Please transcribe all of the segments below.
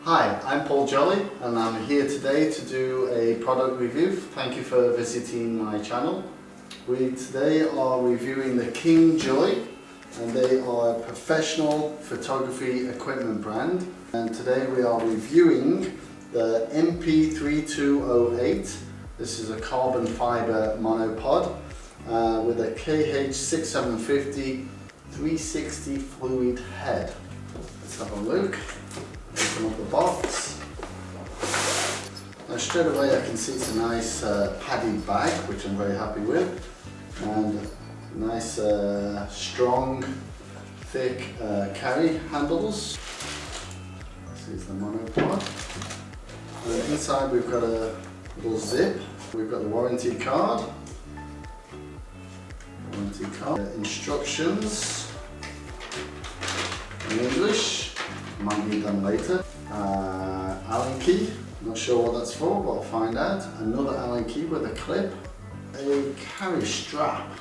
Hi, I'm Paul Jolly and I'm here today to do a product review. Thank you for visiting my channel. We today are reviewing the Kingjoy, and they are a professional photography equipment brand. And today we are reviewing the MP3208. This is a carbon fiber monopod with a KH6750 360 fluid head. Let's have a look. Open up the box. Now straight away I can see it's a nice padded bag, which I'm very happy with, and nice strong thick carry handles. This is the monopod. And inside we've got a little zip. We've got the warranty card. Instructions in English. Might need them later. Allen key, not sure what that's for, but I'll find out. Another Allen key with a clip. A carry strap.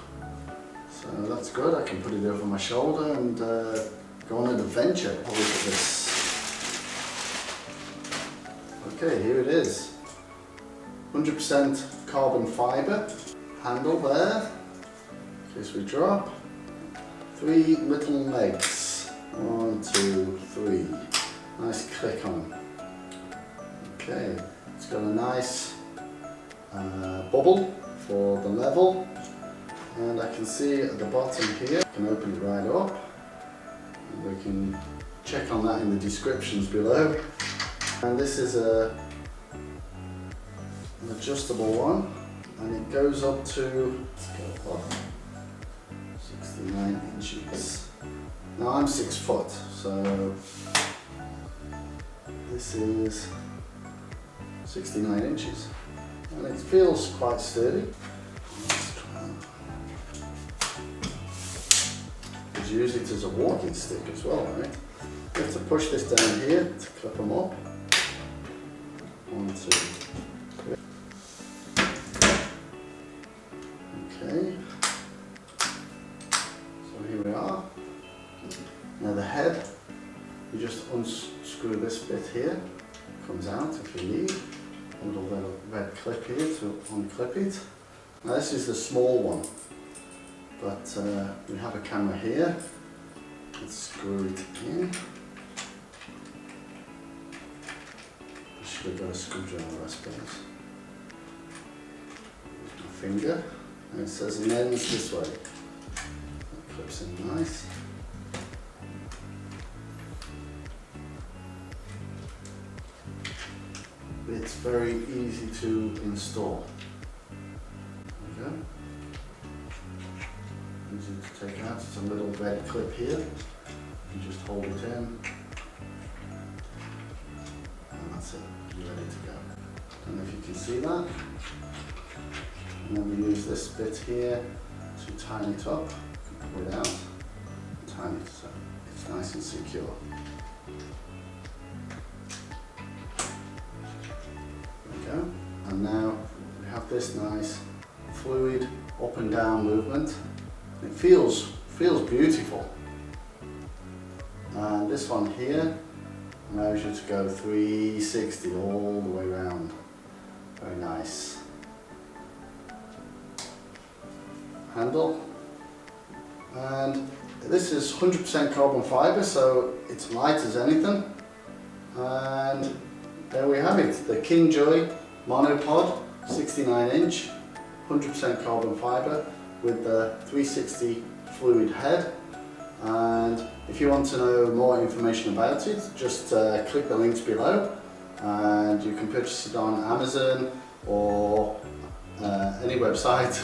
So that's good, I can put it over my shoulder and go on an adventure. Have a look at this. Okay, here it is. 100% carbon fiber. Handle there, in case we drop. 3 little legs. 1, 2, 3. Nice click on. Okay, it's got a nice bubble for the level, and I can see at the bottom here, I can open it right up, and we can check on that in the descriptions below. And this is an adjustable one, and it goes up to 69 inches. Now I'm 6 foot, so this is 69 inches, and it feels quite sturdy. You could use it as a walking stick as well, right? You have to push this down here to clip them up. 1, 2, 3. Okay, so here we are. Now the head, you just unscrew this bit here, comes out if you need. A little red clip here to unclip it. Now this is the small one, but we have a camera here. Let's screw it in. I should have got a screwdriver, I suppose. Use my finger, and it says amends this way. That clips in nice. It's very easy to install. There we go. Easy to take out. It's a little red clip here. You just hold it in, and that's it. You're ready to go. I don't know if you can see that. And then we use this bit here to tighten it up. Pull it out and tighten it so it's nice and secure. And now we have this nice fluid up and down movement. It feels beautiful. And this one here allows you to go 360 all the way around. Very nice. Handle. And this is 100% carbon fiber, so it's light as anything. And there we have it, the Kingjoy Monopod, 69 inch, 100% carbon fiber with the 360 fluid head. And if you want to know more information about it, just click the links below, and you can purchase it on Amazon or any website.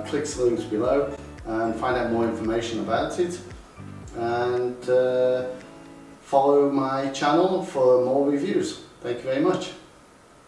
Click the links below and find out more information about it, and follow my channel for more reviews. Thank you very much.